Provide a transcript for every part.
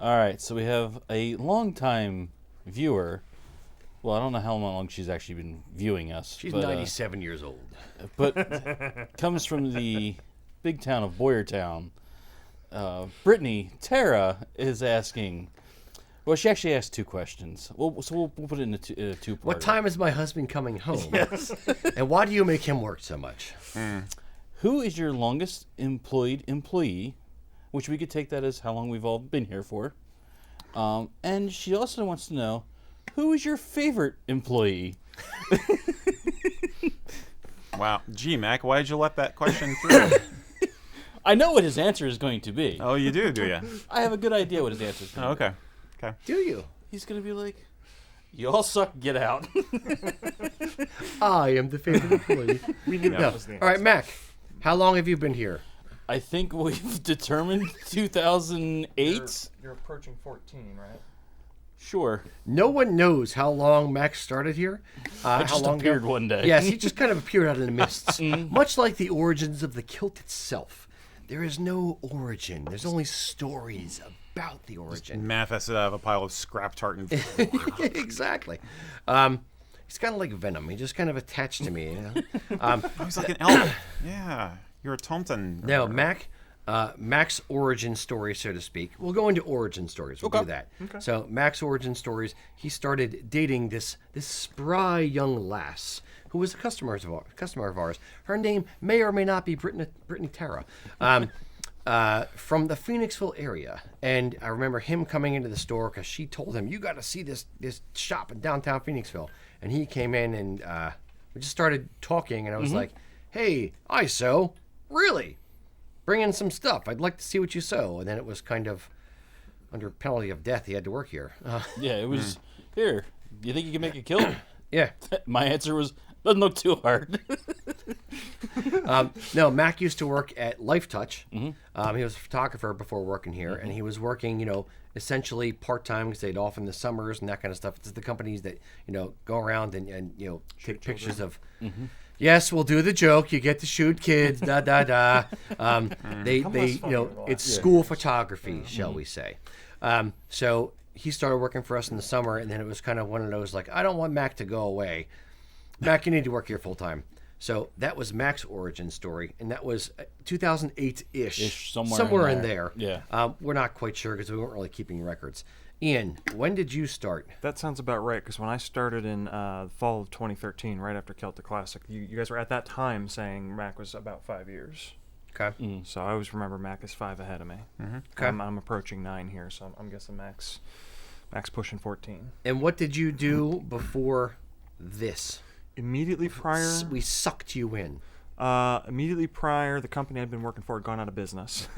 All right, so we have a longtime viewer. Well, I don't know how long she's actually been viewing us. She's but, 97 years old. But comes from the big town of Boyertown. Brittany Tara is asking. Well, she actually asked two questions. We'll put it in a two-part. What time is my husband coming home? Yes. And why do you make him work so much? Who is your longest employee? Which we could take that as how long we've all been here for. And she also wants to know, who is your favorite employee? Wow. Gee, Mac, why did you let that question through? I know what his answer is going to be. Oh, you do you? I have a good idea what his answer is going to be. Okay. Okay. Do you? He's going to be like, you all suck, get out. I am the favorite employee. We knew that was the answer. All right, Mac, how long have you been here? I think we've determined 2008. You're approaching 14, right? Sure. No one knows how long Mac started here. I how just long appeared ago. one day. Yes, he just kind of appeared out of the mists. Much like the origins of the kilt itself. There is no origin. There's only stories about the origin. Manifested out of a pile of scrap tartan. Exactly. He's kind of like Venom. He just kind of attached to me. You know? He's like an elf. Yeah. You're a Tomten. No, Mac's origin story, so to speak. We'll go into origin stories. We'll do that. Okay. So Mac's origin stories. He started dating this spry young lass who was a customer of ours. Her name may or may not be Brittany Tara, from the Phoenixville area. And I remember him coming into the store because she told him, "You got to see this shop in downtown Phoenixville." And he came in and we just started talking. And I was like, "Hey, I sew. Really? Bring in some stuff. I'd like to see what you sew." And then it was kind of under penalty of death. He had to work here. Yeah, it was, here, you think you can make a kilt? Yeah. My answer was, doesn't look too hard. No, Mac used to work at Life Touch. He was a photographer before working here, and he was working, essentially part-time because they'd off in the summers and that kind of stuff. It's the companies that, go around and take pictures of... Yes, we'll do the joke. You get to shoot kids, da da da. It's school photography, shall we say? So he started working for us in the summer, and then it was kind of one of those like, I don't want Mac to go away. Mac, you need to work here full time. So that was Mac's origin story, and that was 2008-ish, somewhere in there. Yeah. We're not quite sure because we weren't really keeping records. Ian, when did you start? That sounds about right, because when I started in fall of 2013, right after Kilt the Classic, you guys were at that time saying Mac was about 5 years. Okay. So I always remember Mac is 5 ahead of me. Okay. I'm approaching 9 here, so I'm guessing Mac's pushing 14. And what did you do before this? Immediately prior... We sucked you in. Immediately prior, the company I'd been working for had gone out of business.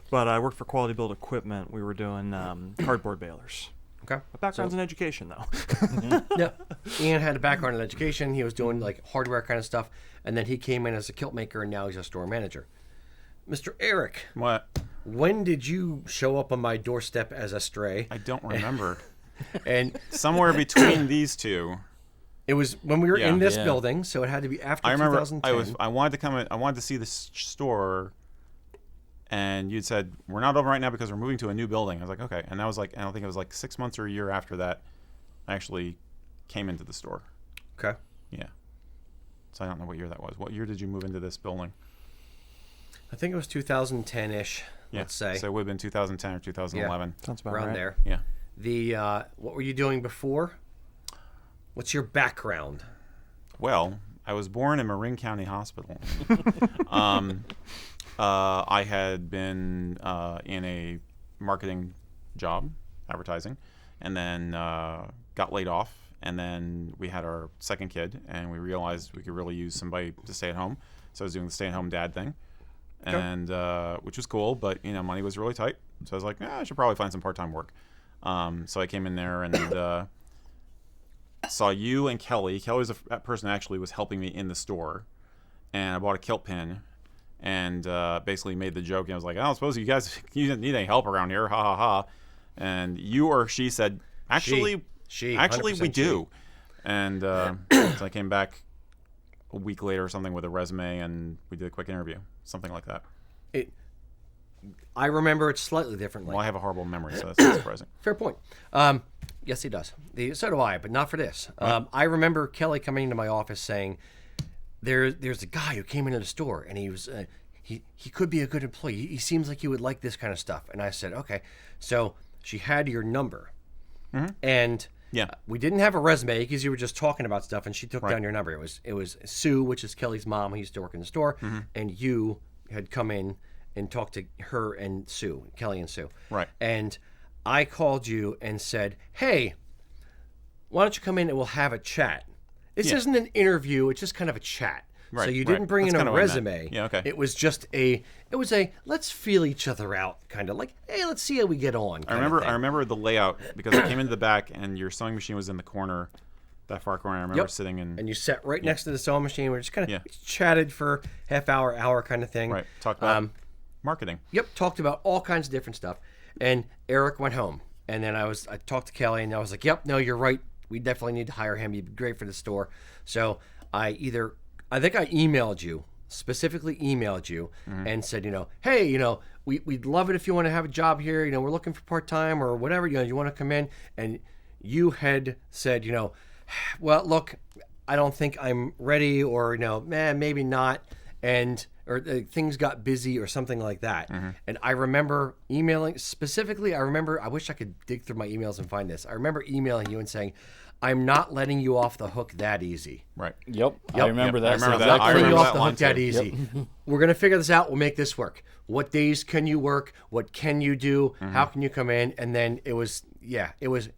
But I worked for Quality Build Equipment. We were doing cardboard balers. Okay. My background's in education, though. Yeah. Ian had a background in education. He was doing like hardware kind of stuff. And then he came in as a kilt maker, and now he's a store manager. Mr. Eric. What? When did you show up on my doorstep as a stray? I don't remember. And somewhere between these two. It was when we were in this building, so it had to be after 2010. I wanted to come in. I wanted to see the store, and you'd said we're not open right now because we're moving to a new building. I was like, okay, and that was like, I don't think it was like 6 months or a year after that, I actually came into the store. Okay. Yeah. So I don't know what year that was. What year did you move into this building? I think it was 2010-ish. Yeah. Let's say. So it would have been 2010 or 2011. Sounds about around right. there. Yeah. What were you doing before? What's your background? Well, I was born in Marin County Hospital. I had been in a marketing job, advertising, and then got laid off. And then we had our second kid, and we realized we could really use somebody to stay at home. So I was doing the stay-at-home dad thing, and which was cool, but money was really tight. So I was like, I should probably find some part-time work. So I came in there and saw you and Kelly. Kelly was a person who actually was helping me in the store, and I bought a kilt pin and basically made the joke. And I was like, I don't suppose you didn't need any help around here, ha ha ha. And you or she said, actually we do. And so I came back a week later or something with a resume, and we did a quick interview, something like that. I remember it slightly differently. Well, I have a horrible memory, so that's not surprising. Fair point. Yes, he does. So do I, but not for this. I remember Kelly coming into my office saying, "There's a guy who came into the store, and he was he could be a good employee. He seems like he would like this kind of stuff." And I said, "Okay." So she had your number, and Yeah. we didn't have a resume because you were just talking about stuff, and she took down your number. It was Sue, which is Kelly's mom, who used to work in the store, and you had come in and talked to her and Sue, Kelly and Sue. Right. And I called you and said, "Hey, why don't you come in and we'll have a chat?" This isn't an interview; it's just kind of a chat. Right, So you didn't right. bring That's in kinda a what I meant. resume. Yeah, okay. It was just a let's feel each other out, kind of like, hey, let's see how we get on. I remember the layout because I came into the back and your sewing machine was in the corner, that far corner. I remember sitting in. And you sat right next to the sewing machine. We just kind of Yeah. chatted for half hour kind of thing. Right. Talked about marketing. Yep, talked about all kinds of different stuff. And Eric went home. And then I talked to Kelly, and I was like, "Yep, no, you're right. We definitely need to hire him. He'd be great for the store." So I think I specifically emailed you and said, "Hey, we'd love it if you want to have a job here. We're looking for part-time or whatever, you want to come in." And you had said, "Well, look, I don't think I'm ready," or, maybe not. Or things got busy or something like that. And I remember emailing specifically. I wish I could dig through my emails and find this. I remember emailing you and saying, "I'm not letting you off the hook that easy." Right. Yep. I remember that. I remember So that. Not I letting you remember off that the line hook that too. easy. We're gonna figure this out. We'll make this work. What days can you work? What can you do? How can you come in? And then it was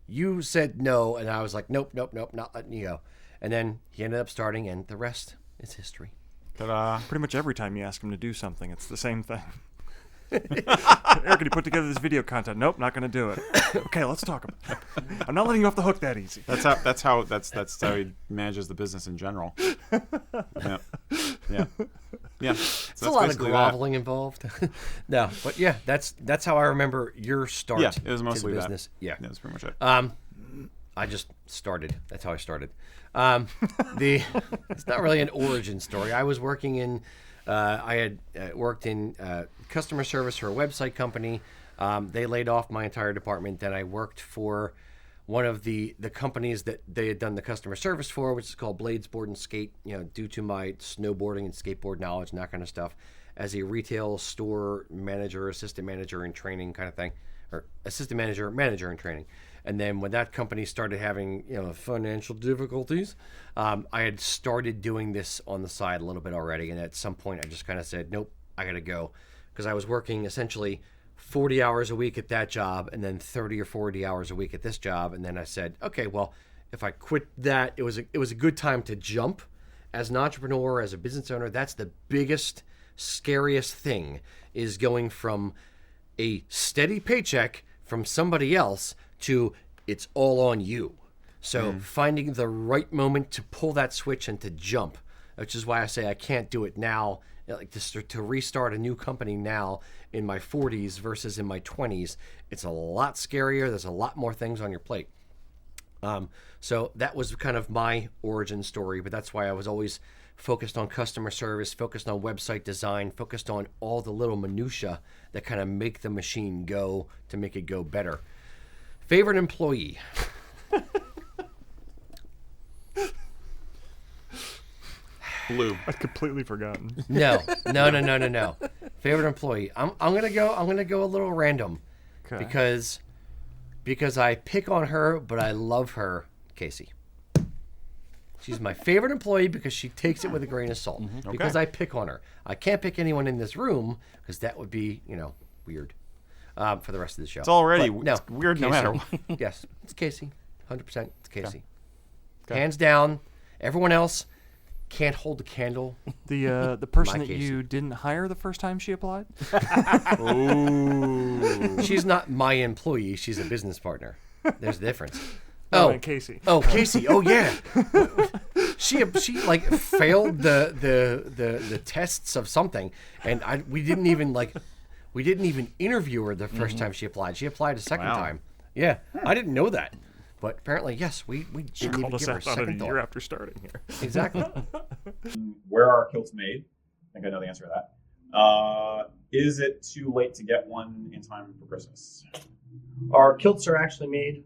you said no, and I was like, nope, not letting you go. And then he ended up starting, and the rest is history. Ta-da. Pretty much every time you ask him to do something, it's the same thing. Eric, can you put together this video content? Nope, not going to do it. Okay, let's talk about it. I'm not letting you off the hook that easy. That's how he manages the business in general. Yeah. It's a lot of groveling involved. No, but yeah, that's how I remember your start. Yeah, it was mostly to the that. business. Yeah, That's pretty much it. I just started. That's how I started. It's not really an origin story. I was working in. I had worked in customer service for a website company. They laid off my entire department. Then I worked for one of the companies that they had done the customer service for, which is called Blades Board and Skate. Due to my snowboarding and skateboard knowledge and that kind of stuff, as a retail store manager, assistant manager in training kind of thing, or assistant manager in training. And then when that company started having financial difficulties, I had started doing this on the side a little bit already. And at some point, I just kind of said, nope, I got to go, because I was working essentially 40 hours a week at that job, and then 30 or 40 hours a week at this job. And then I said, okay, well, if I quit that, it was a good time to jump. As an entrepreneur, as a business owner, that's the biggest, scariest thing, is going from a steady paycheck from somebody else to it's all on you. So finding the right moment to pull that switch and to jump, which is why I say I can't do it now. Like to restart a new company now in my 40s versus in my 20s, it's a lot scarier. There's a lot more things on your plate. So that was kind of my origin story, but that's why I was always focused on customer service, focused on website design, focused on all the little minutia that kind of make the machine go to make it go better. Favorite employee? Blue. I'd completely forgotten. No. Favorite employee? I'm gonna go a little random, Okay. because I pick on her, but I love her. Casey. She's my favorite employee because she takes it with a grain of salt. Because I pick on her. I can't pick anyone in this room because that would be weird. For the rest of the show. It's already But it's weird no Casey. matter what. Yes, it's Casey. 100% it's Casey. Okay. Hands down. Everyone else can't hold a candle. The person My that Casey. you didn't hire the first time she applied? Ooh. She's not my employee. She's a business partner. There's a difference. Oh, and Casey. Oh, Casey. Oh, yeah. She like failed the tests of something, and we didn't even interview her the first time she applied. She applied a second Wow. time. Yeah, I didn't know that, but apparently, yes, we didn't even Called us give her a out on it second a thought. year after starting here. Exactly. Where are kilts made? I think I know the answer to that. Is it too late to get one in time for Christmas? Our kilts are actually made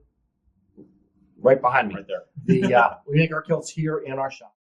right behind me. Right there. We make our kilts here in our shop.